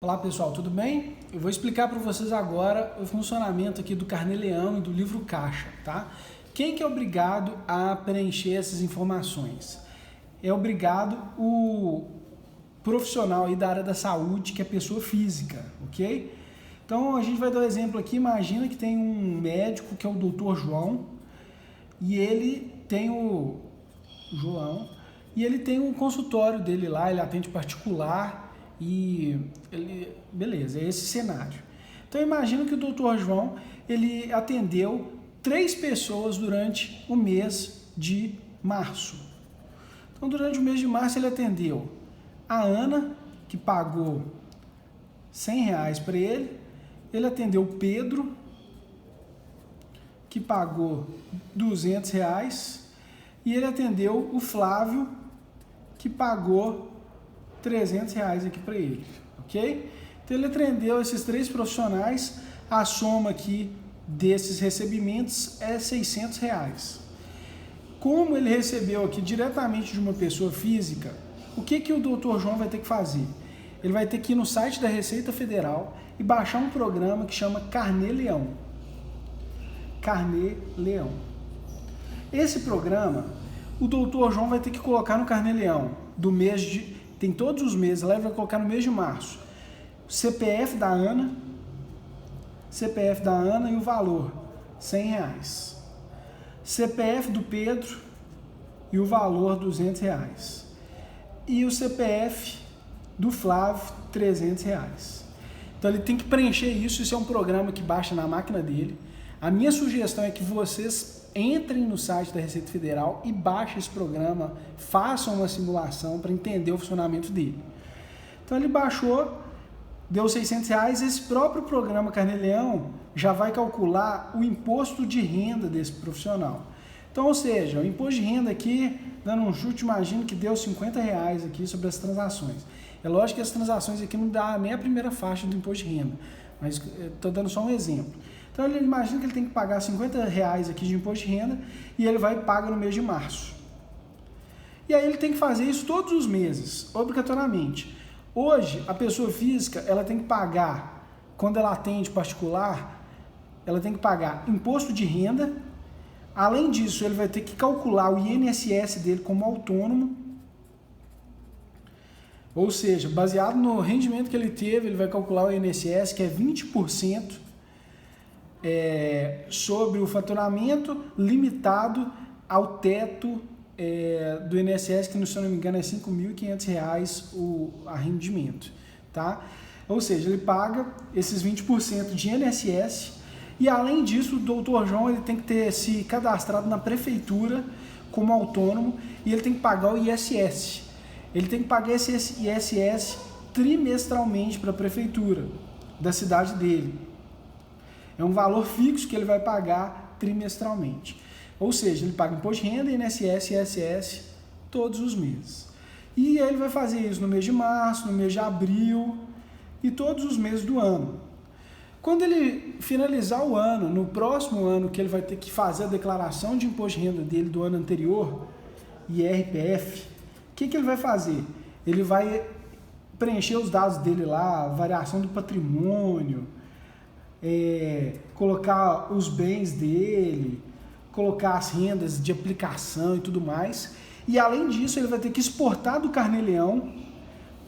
Olá pessoal, tudo bem? Eu vou explicar para vocês agora o funcionamento aqui do Carnê-Leão e do livro caixa, tá? Quem que é obrigado a preencher essas informações? É obrigado o profissional aí da área da saúde, que é pessoa física, ok? Então a gente vai dar um exemplo aqui, imagina que tem um médico que é o Dr. João e ele tem um consultório dele lá, ele atende particular. Beleza, é esse cenário. Então imagina que o Dr. João, ele atendeu 3 pessoas durante o mês de março. Então durante o mês de março ele atendeu a Ana, que pagou R$100 para ele atendeu o Pedro, que pagou R$200, e ele atendeu o Flávio, que pagou R$300 aqui para ele, ok? Então ele atendeu esses 3 profissionais, a soma aqui desses recebimentos é R$600. Como ele recebeu aqui diretamente de uma pessoa física, o que o Dr. João vai ter que fazer? Ele vai ter que ir no site da Receita Federal e baixar um programa que chama Carnê-Leão. Carnê-Leão. Esse programa, o Dr. João vai ter que colocar no Carnê-Leão do mês de... Tem todos os meses, lá ele vai colocar no mês de março. CPF da Ana e o valor, R$100. CPF do Pedro e o valor, R$200. E o CPF do Flávio, R$300. Então ele tem que preencher isso é um programa que baixa na máquina dele. A minha sugestão é que vocês entrem no site da Receita Federal e baixem esse programa, façam uma simulação para entender o funcionamento dele. Então ele baixou, deu R$600, esse próprio programa Carnê-Leão já vai calcular o imposto de renda desse profissional. Então, ou seja, o imposto de renda aqui, dando um chute, imagino que deu R$50 aqui sobre as transações. É lógico que as transações aqui não dá nem a primeira faixa do imposto de renda, mas estou dando só um exemplo. Então ele imagina que ele tem que pagar R$50 aqui de imposto de renda e ele vai e paga no mês de março. E aí ele tem que fazer isso todos os meses, obrigatoriamente. Hoje, a pessoa física, ela tem que pagar, quando ela atende particular, ela tem que pagar imposto de renda. Além disso, ele vai ter que calcular o INSS dele como autônomo. Ou seja, baseado no rendimento que ele teve, ele vai calcular o INSS, que é 20%. Sobre o faturamento limitado ao teto do INSS, que se eu não me engano é R$5.500 o rendimento, tá? Ou seja, ele paga esses 20% de INSS e além disso o Dr. João ele tem que ter se cadastrado na prefeitura como autônomo e ele tem que pagar o ISS. Ele tem que pagar esse ISS trimestralmente para a prefeitura da cidade dele. É um valor fixo que ele vai pagar trimestralmente. Ou seja, ele paga imposto de renda, INSS e ISS todos os meses. E ele vai fazer isso no mês de março, no mês de abril e todos os meses do ano. Quando ele finalizar o ano, no próximo ano que ele vai ter que fazer a declaração de imposto de renda dele do ano anterior, IRPF, o que ele vai fazer? Ele vai preencher os dados dele lá, variação do patrimônio, colocar os bens dele, colocar as rendas de aplicação e tudo mais. E além disso, ele vai ter que exportar do Carnê-Leão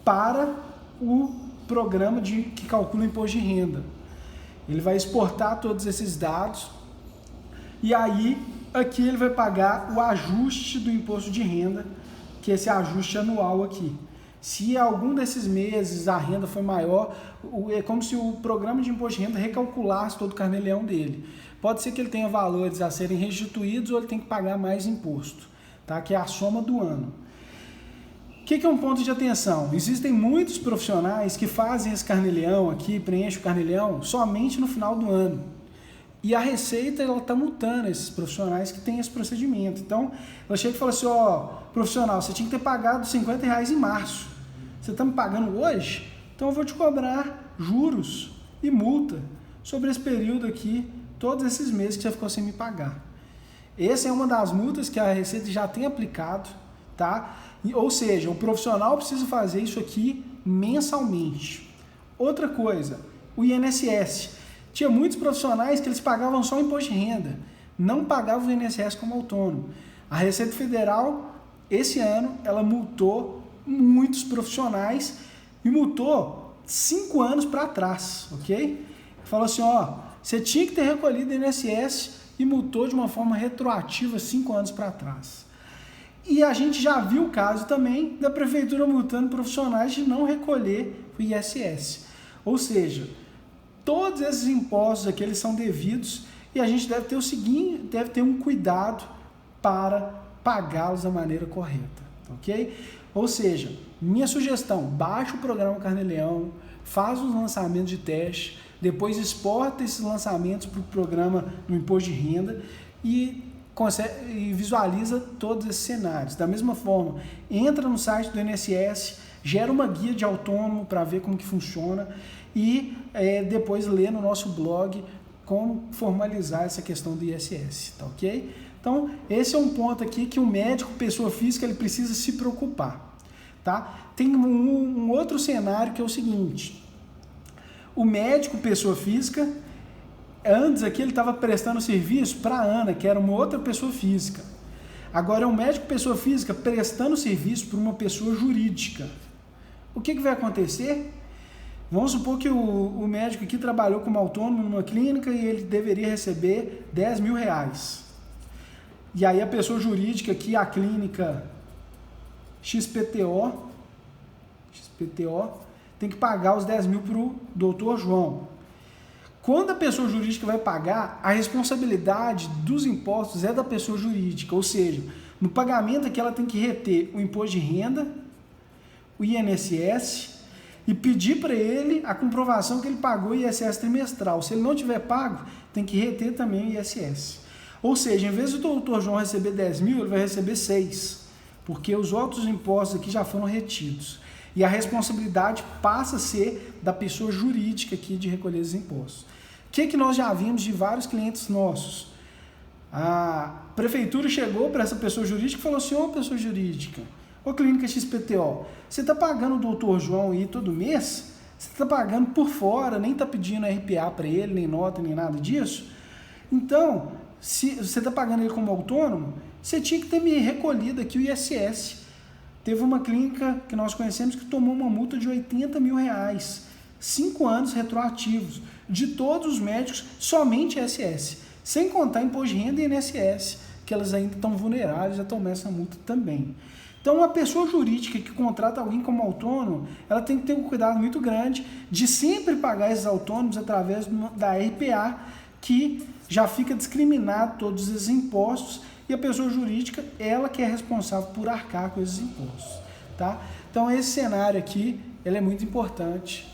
para o programa que calcula o imposto de renda. Ele vai exportar todos esses dados e aí aqui ele vai pagar o ajuste do imposto de renda, que é esse ajuste anual aqui. Se algum desses meses a renda foi maior, é como se o programa de imposto de renda recalculasse todo o Carnê-Leão dele. Pode ser que ele tenha valores a serem restituídos ou ele tem que pagar mais imposto, tá? Que é a soma do ano. O que é um ponto de atenção? Existem muitos profissionais que fazem esse Carnê-Leão aqui, preenchem o Carnê-Leão somente no final do ano. E a Receita está multando esses profissionais que têm esse procedimento. Então, ela chega e fala assim, profissional, você tinha que ter pagado R$50 em março. Você está me pagando hoje? Então eu vou te cobrar juros e multa sobre esse período aqui, todos esses meses que você ficou sem me pagar. Essa é uma das multas que a Receita já tem aplicado, tá? Ou seja, o profissional precisa fazer isso aqui mensalmente. Outra coisa, o INSS. Tinha muitos profissionais que eles pagavam só imposto de renda, não pagavam o INSS como autônomo. A Receita Federal, esse ano, ela multou muitos profissionais e multou 5 anos para trás, ok? Falou assim, ó, você tinha que ter recolhido o INSS e multou de uma forma retroativa 5 anos para trás. E a gente já viu o caso também da prefeitura multando profissionais de não recolher o ISS. Ou seja, todos esses impostos aqui eles são devidos e a gente deve ter o seguinte, deve ter um cuidado para pagá-los da maneira correta, ok? Ou seja, minha sugestão, baixa o programa Carnê-Leão, faz os lançamentos de teste, depois exporta esses lançamentos para o programa no imposto de renda e visualiza todos esses cenários. Da mesma forma, entra no site do INSS, gera uma guia de autônomo para ver como que funciona e depois lê no nosso blog como formalizar essa questão do ISS, tá ok? Então, esse é um ponto aqui que o médico, pessoa física, ele precisa se preocupar, tá? Tem um outro cenário que é o seguinte, o médico, pessoa física, antes aqui ele estava prestando serviço para a Ana, que era uma outra pessoa física. Agora é um médico, pessoa física, prestando serviço para uma pessoa jurídica. O que vai acontecer? Vamos supor que o médico aqui trabalhou como autônomo numa clínica e ele deveria receber R$10.000. E aí a pessoa jurídica aqui, a clínica XPTO, tem que pagar os 10 mil para o doutor João. Quando a pessoa jurídica vai pagar, a responsabilidade dos impostos é da pessoa jurídica, ou seja, no pagamento aqui ela tem que reter o imposto de renda, o INSS e pedir para ele a comprovação que ele pagou o ISS trimestral. Se ele não tiver pago, tem que reter também o ISS. Ou seja, em vez do doutor João receber 10 mil, ele vai receber 6, porque os outros impostos aqui já foram retidos. E a responsabilidade passa a ser da pessoa jurídica aqui de recolher os impostos. O que nós já vimos de vários clientes nossos? A prefeitura chegou para essa pessoa jurídica e falou assim, ô pessoa jurídica, ô clínica XPTO, você está pagando o doutor João aí todo mês? Você está pagando por fora, nem está pedindo RPA para ele, nem nota, nem nada disso? Então, se você está pagando ele como autônomo, você tinha que ter me recolhido aqui o ISS. Teve uma clínica que nós conhecemos que tomou uma multa de R$80 mil, 5 anos retroativos, de todos os médicos, somente ISS, sem contar imposto de renda e INSS, que elas ainda estão vulneráveis a tomar essa multa também. Então, uma pessoa jurídica que contrata alguém como autônomo, ela tem que ter um cuidado muito grande de sempre pagar esses autônomos através da RPA, que já fica discriminado todos esses impostos, e a pessoa jurídica, ela que é responsável por arcar com esses impostos, tá? Então, esse cenário aqui, ele é muito importante